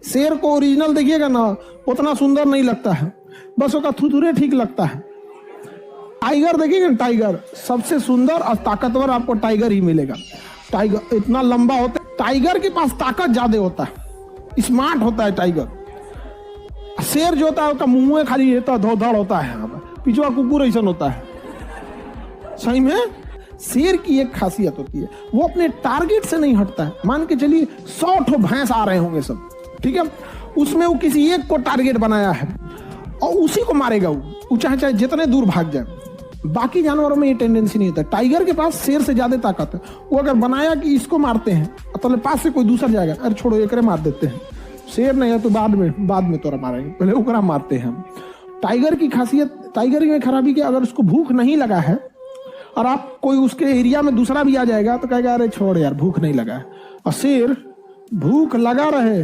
शेर को ओरिजिनल देखिएगा ना, उतना सुंदर नहीं लगता है, बस उसका थुथुरे ठीक लगता है। टाइगर देखिएगा, टाइगर सबसे सुंदर और ताकतवर आपको टाइगर ही मिलेगा। टाइगर इतना लंबा होता है, टाइगर के पास ताकत ज्यादा होता है, स्मार्ट होता है टाइगर। शेर जो होता है उसका मुंह में खाली रहता है, धौधड़ होता है, पिछवा कुकुर ऐसा होता है। सही में शेर की एक खासियत होती है, वो अपने टारगेट से नहीं हटता है। मान के चलिए 100 ठो भैंस आ रहे होंगे सब, ठीक है, उसमें वो किसी एक को टारगेट बनाया है और उसी को मारेगा। वो चाहे चाहे जितने दूर भाग जाए। बाकी जानवरों में ये टेंडेंसी नहीं होता। टाइगर के पास शेर से ज्यादा ताकत है। वो अगर बनाया कि इसको मारते हैं तो पास से कोई दूसरा जाएगा, अरे छोड़ो एकरे मार देते हैं, शेर नहीं है तो बाद में तोरा मारेंगे, पहले ओकरा मारते हैं हम। टाइगर की खासियत, टाइगर में खराबी क्या, अगर उसको भूख नहीं लगा है और आप कोई उसके एरिया में दूसरा भी आ जाएगा तो कहेगा अरे छोड़ यार भूख नहीं लगा है। और शेर भूख लगा रहे